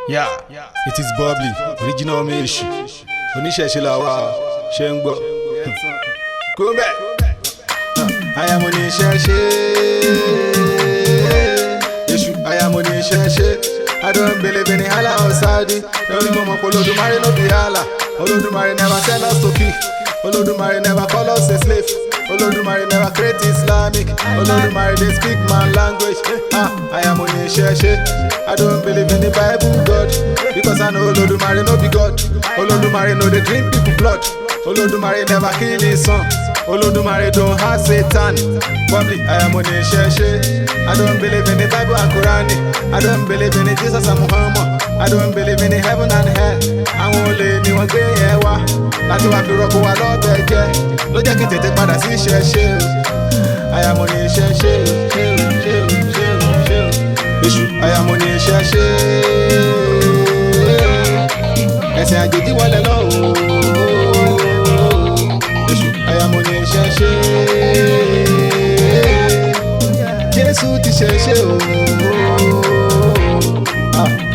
Yeah, it is Bubbly, original Meshi. Onísèse la wá, ṣé ń gbọ́. Go back. I am Onísèse. I am Onísèse. I don't believe in Allah or Saudi. Every moment Olódùmarè no be Allah. Olódùmarè never tell us to kill. Olódùmarè never call us a slave. Olódùmarè never create Islamic. Olódùmarè they speak my language. I am Onísèse. I don't believe in the Bible God, because I know Olódùmarè no be God. Olódùmarè no dey drink people blood. Olódùmarè never kill his son. Olódùmarè don't have Satan. Bubbly, I am Onísèse. I don't believe in the Bible and Quran. I don't believe in Jesus and Muhammad. I don't believe in the heaven and hell. Àwọn olè ni wọ́n gbé yẹn wá láti wá fi rọ́pò wa lọ́bẹ̀ jẹ́. Ló jẹ́ kí n tètè padà sí ìṣẹ̀ṣe. I am Onísèse. I am Onísèse. Ẹ̀sìn àjèjì wọlé lọ o. I am Onísèse. Jésù ti ṣẹ̀ṣe o.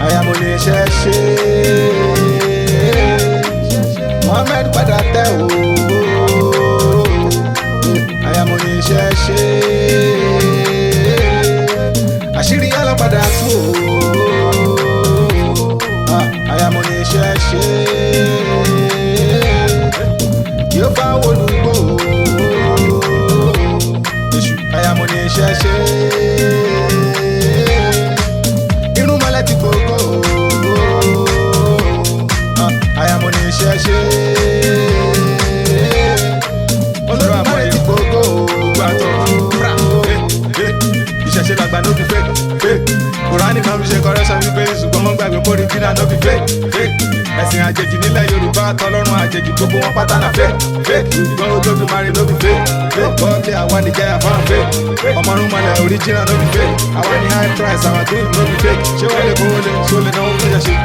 I am Onísèse. Mohammed padà tẹ̀ o. I am Onísèse. Àṣírí yálà padà tú o. I am Onísèse. Yóò bá wọlúgbò o. I am Onísèse. Irun mọ́lẹ̀ ti gbogbo o. I am Onísèse. Olórí àmọ́ ti gbogbo o. Ìṣẹ̀ṣe làgbà no be fake. Kùránì kan fi ṣe correction wípé ṣùgbọ́n wọ́n gbàgbé pórí dínà no be fake. Ẹ̀sìn àjèjì nílẹ̀ Yorùbá tọlọ́run àjèjì gbogbo wọn pátá na fake. Ìgbọ́n Olódùmarè no be fake. Bọ́ọ̀lì àwa ni jẹ́ àfáàn fake. Ọmọrún mọ́lẹ̀ original no be fake. Àwa ni high price our doing no be fake. Ṣé wọ́n lè kówó lé sólè náà wọ́n fún ṣẹ̀ṣe?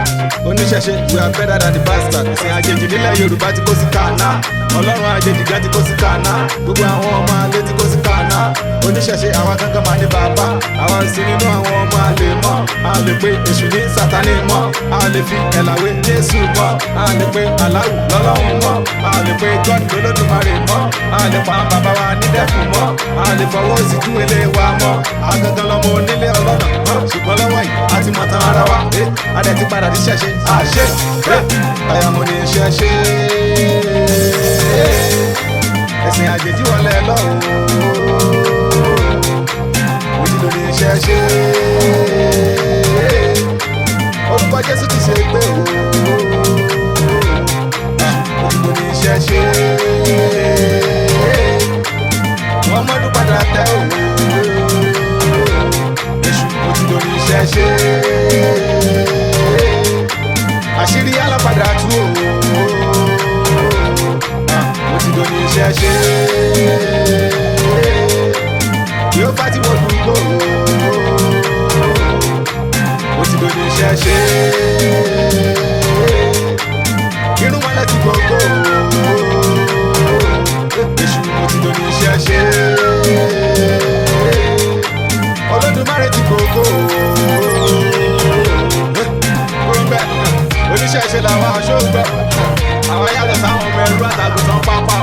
Oníṣẹ̀ṣe we are better than the bastard. Ẹ̀sìn àjèjì nílẹ̀ Yorùbá ti kó sí kànáà. Ọlọ́run àjèjì gan ti kó sí kànáà. Gbogbo àwọn ọmọ alẹ́ ti kó sí kànáà. Oníṣẹ̀ṣe àwa kankan máa ní bàbá. Àwa sì nínú àwọn ọmọ alẹ́ mọ́. A lè pe èṣù ní Sátánì mọ́. A lè fi ẹ̀làwé Jésù mọ́. A lè pe Aláwù lọ́lọ́run mọ́. A lè pe God Olódùmarè mọ́. A lè pa bàbá wa ní dẹ́kun mọ́. A lè fọwọ́ sí tún ilé wa mọ́. A gangan lọmọ onílé ọlọ́nà mọ́. Ṣùgbọ́n lọ́wọ́ yìí a ti mọ̀ tán ara wa. A dẹ̀ ti padà ní ṣẹ̀ṣe. Àṣẹ I am Onísèse. Ẹ̀sìn àjèjì wọlé lọ́wọ́. Onísèse. Orúkọ Jésù ti ṣe pé o. Onísèse. Muhammadu padà tẹ̀ o. Èṣù Onísèse. Àṣírí yálà padà tú o. Onísèse. Yóò bá ti wọ́n dùgbò o. Onísèse. Irun mọ́lẹ̀ ti gbogbo o. Èṣù Onísèse. Olódùmarè ti gbogbo o. Onísèse làwọn aṣọ gbẹ. Àwọn yàtọ̀ sáwọn ọmọ ẹrú àtàgùntàn pápá.